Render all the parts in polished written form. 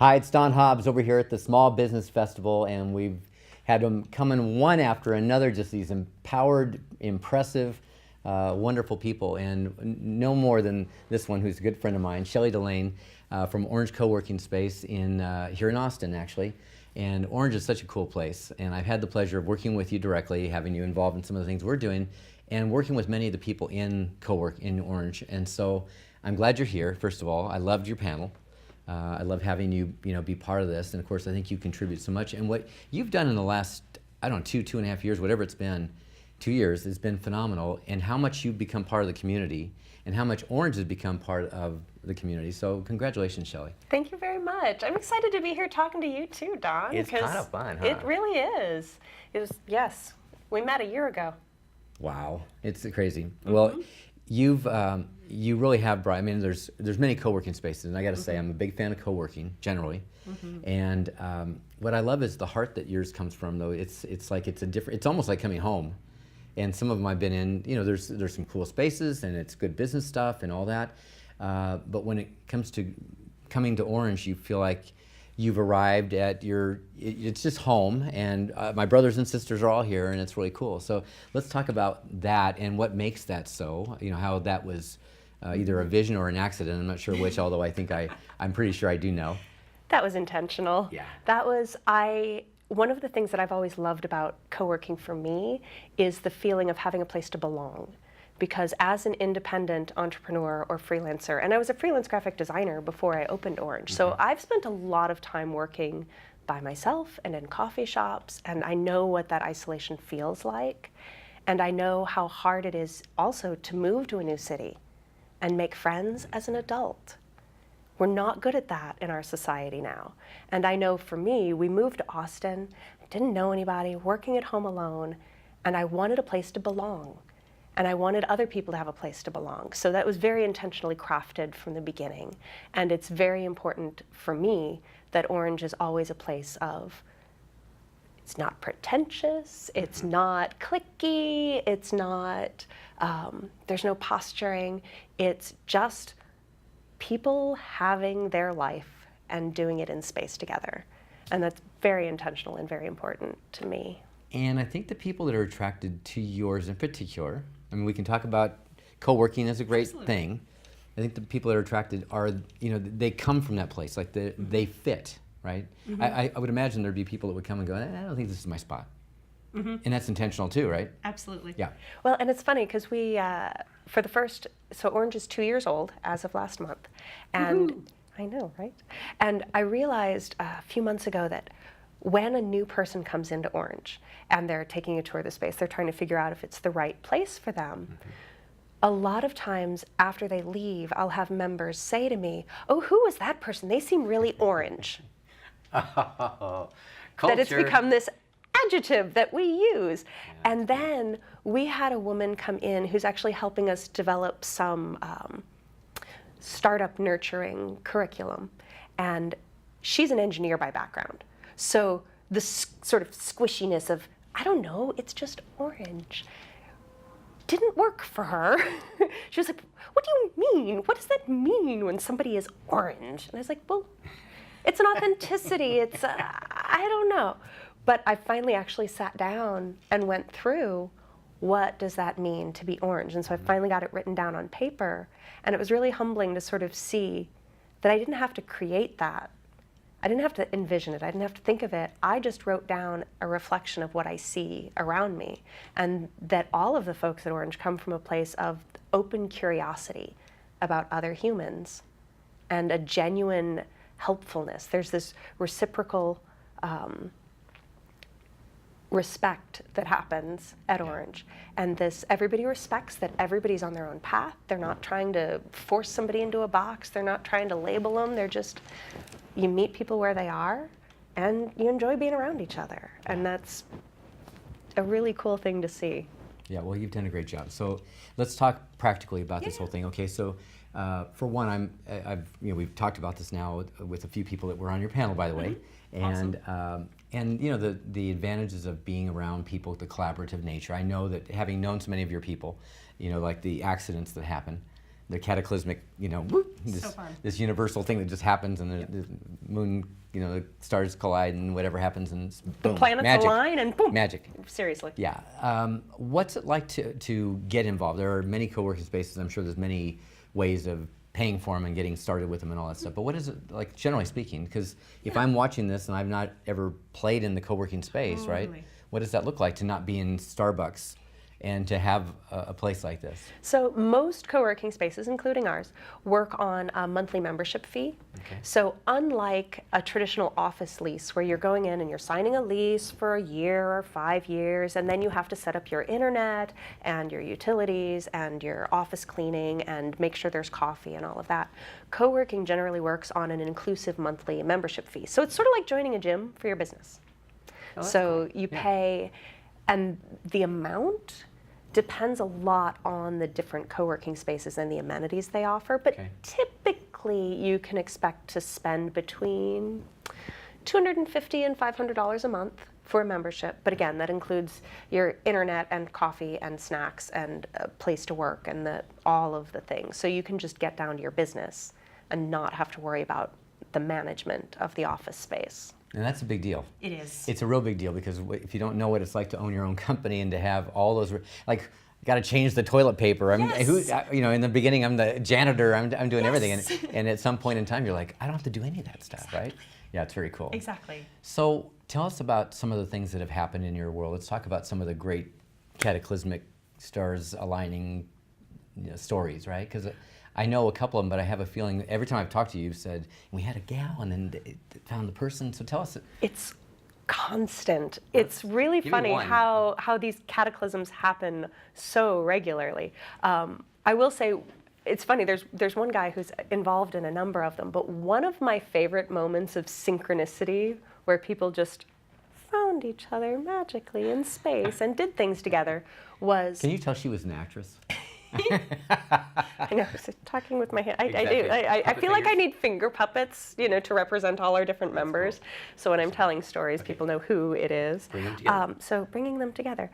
Hi, it's Don Hobbs over here at the Small Business Festival, and we've had them coming one after another, just these empowered, impressive, wonderful people, and no more than this one who's a good friend of mine, Shelley Delayne from Orange Coworking Space here in Austin, actually. And Orange is such a cool place, and I've had the pleasure of working with you directly, having you involved in some of the things we're doing, and working with many of the people in in Orange. And so I'm glad you're here, first of all. I loved your panel. I love having you, be part of this, and of course I think you contribute so much. And what you've done in the last, I don't know, 2.5 years, whatever it's been, 2 years, has been phenomenal. And how much you've become part of the community, and how much Orange has become part of the community. So congratulations, Shelley. Thank you very much. I'm excited to be here talking to you too, Don. It's kind of fun, huh? It really is. Yes. We met a year ago. Wow, it's crazy. Well, you really have brought. I mean, there's many co-working spaces, and I got to say, I'm a big fan of co-working generally. And what I love is the heart that yours comes from. Though it's like it's a different. It's almost like coming home. And some of them I've been in. There's some cool spaces, and it's good business stuff and all that. But when it comes to coming to Orange, you feel like you've arrived at it's just home, and my brothers and sisters are all here, and it's really cool. So let's talk about that and what makes that so, how that was either a vision or an accident. I'm not sure which, although I think I'm pretty sure I do know. That was intentional. Yeah. One of the things that I've always loved about co-working for me is the feeling of having a place to belong. Because as an independent entrepreneur or freelancer, and I was a freelance graphic designer before I opened Orange, so I've spent a lot of time working by myself and in coffee shops, and I know what that isolation feels like, and I know how hard it is also to move to a new city and make friends as an adult. We're not good at that in our society now. And I know for me, we moved to Austin, didn't know anybody, working at home alone, and I wanted a place to belong. And I wanted other people to have a place to belong. So that was very intentionally crafted from the beginning. And it's very important for me that Orange is always a place of, it's not pretentious, it's not cliquey, it's not, there's no posturing. It's just people having their life and doing it in space together. And that's very intentional and very important to me. And I think the people that are attracted to yours in particular, I mean, we can talk about co-working as a great thing. I think the people that are attracted are, they come from that place, like they fit, right? I would imagine there'd be people that would come and go, I don't think this is my spot. And that's intentional too, right? Absolutely. Yeah. Well, and it's funny because so Orange is 2 years old as of last month. And I know, right? And I realized a few months ago that when a new person comes into Orange and they're taking a tour of the space, they're trying to figure out if it's the right place for them. A lot of times after they leave, I'll have members say to me, oh, who was that person? They seem really orange. Culture. That it's become this adjective that we use. Yeah, and then we had a woman come in who's actually helping us develop some startup nurturing curriculum. And she's an engineer by background. So the sort of squishiness of, I don't know, it's just orange, didn't work for her. She was like, what do you mean? What does that mean when somebody is orange? And I was like, well, it's an authenticity. It's, I don't know. But I finally actually sat down and went through, what does that mean to be orange? And so I finally got it written down on paper. And it was really humbling to sort of see that I didn't have to create that. I didn't have to envision it. I didn't have to think of it. I just wrote down a reflection of what I see around me, and that all of the folks at Orange come from a place of open curiosity about other humans and a genuine helpfulness. There's this reciprocal respect that happens at Orange, and everybody respects that everybody's on their own path. They're not trying to force somebody into a box. They're not trying to label them. They're just, you meet people where they are and you enjoy being around each other. And that's a really cool thing to see. Yeah, well, you've done a great job. So let's talk practically about this whole thing. Okay, so for one, we've talked about this now with a few people that were on your panel, by the way, and Awesome. And the advantages of being around people, the collaborative nature. I know that having known so many of your people, like the accidents that happen, the cataclysmic, whoop, this universal thing that just happens, and the moon, the stars collide, and whatever happens, and boom, the planets magic. align, and boom, magic. Seriously. Yeah. What's it like to get involved? There are many co-working spaces. I'm sure there's many ways of paying for them and getting started with them and all that stuff. But what is it like, generally speaking? Because if I'm watching this and I've not ever played in the co-working space, right? What does that look like to not be in Starbucks and to have a place like this? So most co-working spaces, including ours, work on a monthly membership fee. Okay. So unlike a traditional office lease where you're going in and you're signing a lease for a year or 5 years, and then you have to set up your internet and your utilities and your office cleaning and make sure there's coffee and all of that, co-working generally works on an inclusive monthly membership fee. So it's sort of like joining a gym for your business. So you pay, and the amount depends a lot on the different co-working spaces and the amenities they offer, but typically you can expect to spend between $250 and $500 a month for a membership. But again, that includes your internet and coffee and snacks and a place to work and all of the things. So you can just get down to your business and not have to worry about the management of the office space. And that's a big deal. It is. It's a real big deal, because if you don't know what it's like to own your own company and to have all those, like, got to change the toilet paper. In the beginning, I'm the janitor. I'm doing everything, and at some point in time, you're like, I don't have to do any of that stuff, right? Yeah, it's very cool. Exactly. So tell us about some of the things that have happened in your world. Let's talk about some of the great cataclysmic stars aligning stories, right? Because I know a couple of them, but I have a feeling every time I've talked to you, you've said, we had a gal and then it found the person. So tell us. It's constant. It's really funny how these cataclysms happen so regularly. I will say, it's funny, there's one guy who's involved in a number of them, but one of my favorite moments of synchronicity where people just found each other magically in space and did things together was... Can you tell she was an actress? I know, so talking with my hand. I do. I feel like I need finger puppets, to represent all our different members. Cool. So when I'm telling stories, people know who it is. Bring them together. So bringing them together.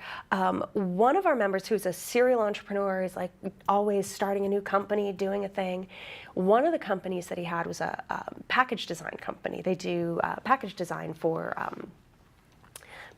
One of our members, who's a serial entrepreneur, is like always starting a new company, doing a thing. One of the companies that he had was a package design company. They do package design for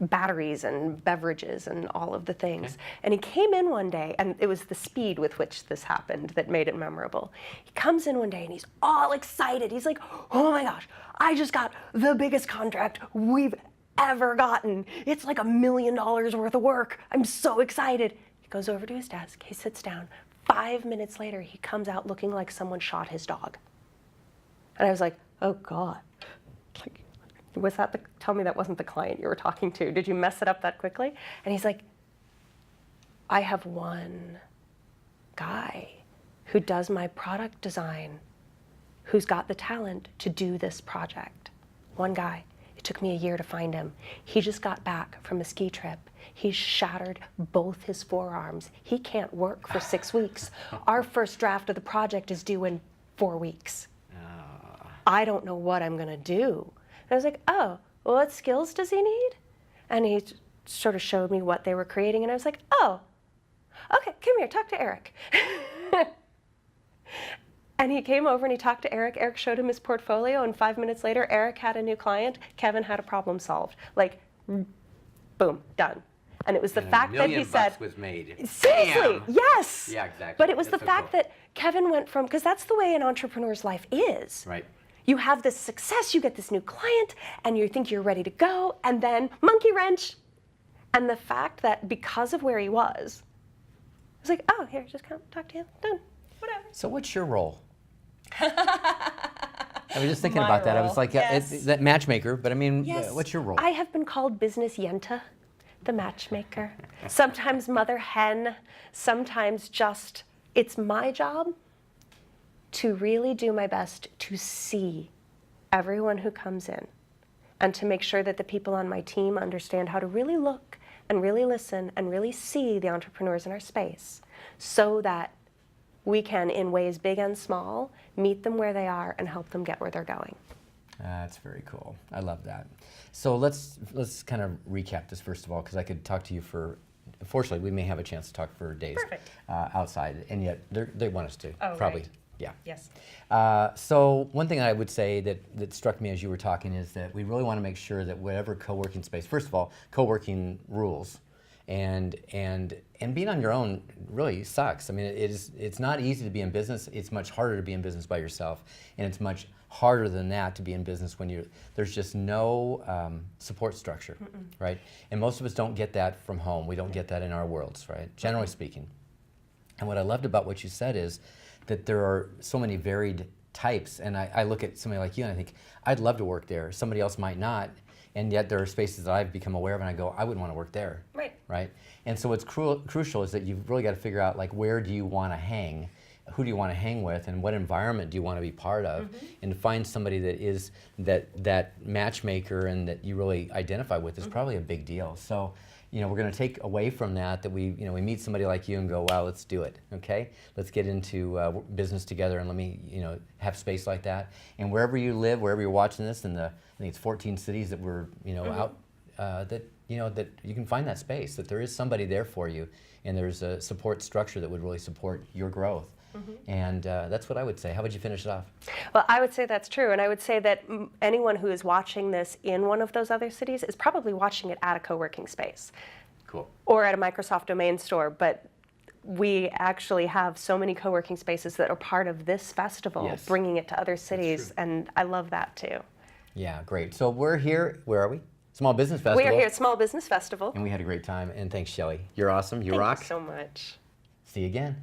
batteries and beverages and all of the things. Okay. And he came in one day, and it was the speed with which this happened that made it memorable. He comes in one day and he's all excited. He's like, oh my gosh, I just got the biggest contract we've ever gotten. It's like $1 million worth of work. I'm so excited. He goes over to his desk, he sits down. 5 minutes later, he comes out looking like someone shot his dog. And I was like, oh God. Was that tell me that wasn't the client you were talking to. Did you mess it up that quickly? And he's like, I have one guy who does my product design, who's got the talent to do this project. One guy. It took me a year to find him. He just got back from a ski trip. He's shattered both his forearms. He can't work for 6 weeks. Our first draft of the project is due in 4 weeks. I don't know what I'm gonna do. And I was like, oh, well, what skills does he need? And he sort of showed me what they were creating, and I was like, oh, okay, come here, talk to Eric. And he came over and he talked to Eric. Eric showed him his portfolio, and 5 minutes later, Eric had a new client. Kevin had a problem solved. Like, boom, done. And it was the fact that he said, $1 million was made. Seriously, Bam. yes. Yeah, exactly. But it was That's the so fact cool. that Kevin went from, because that's the way an entrepreneur's life is. Right. You have this success, you get this new client, and you think you're ready to go, and then monkey wrench. And the fact that because of where he was, I was like, oh, here, just come talk to him, done, whatever. So what's your role? I was just thinking about that. I was like, yes. that matchmaker, but I mean, Yes. what's your role? I have been called Business Yenta, the matchmaker. Sometimes Mother Hen, sometimes just, it's my job to really do my best to see everyone who comes in and to make sure that the people on my team understand how to really look and really listen and really see the entrepreneurs in our space so that we can, in ways big and small, meet them where they are and help them get where they're going. That's very cool. I love that. So let's kind of recap this first of all, because I could talk to you for fortunately, we may have a chance to talk for days outside, and yet they want us to. Oh, probably. right. Yeah. Yes. So one thing I would say that struck me as you were talking is that we really want to make sure that whatever co-working space, first of all, co-working rules, and being on your own really sucks. I mean, it's not easy to be in business. It's much harder to be in business by yourself, and it's much harder than that to be in business when there's just no support structure, right? And most of us don't get that from home. We don't get that in our worlds, right? Generally speaking. And what I loved about what you said is that there are so many varied types, and I look at somebody like you and I think, I'd love to work there. Somebody else might not, and yet there are spaces that I've become aware of and I go, I wouldn't want to work there. Right. Right? And so what's crucial is that you've really got to figure out, like, where do you want to hang? Who do you want to hang with, and what environment do you want to be part of? And to find somebody that is that matchmaker and that you really identify with is probably a big deal. So, we're going to take away from that we meet somebody like you and go, wow, let's do it, okay? Let's get into business together, and let me, have space like that. And wherever you live, wherever you're watching this, I think it's 14 cities that we're, out, that you can find that space, that there is somebody there for you, and there's a support structure that would really support your growth. And that's what I would say. How would you finish it off? Well, I would say that's true, and I would say that anyone who is watching this in one of those other cities is probably watching it at a co-working space. Cool. Or at a Microsoft domain store, but we actually have so many co-working spaces that are part of this festival, bringing it to other cities, and I love that too. Yeah, great. So we're here, where are we? Small Business Festival. We are here at Small Business Festival. And we had a great time, and thanks, Shelley. You're awesome, you rock. Thank you so much. See you again.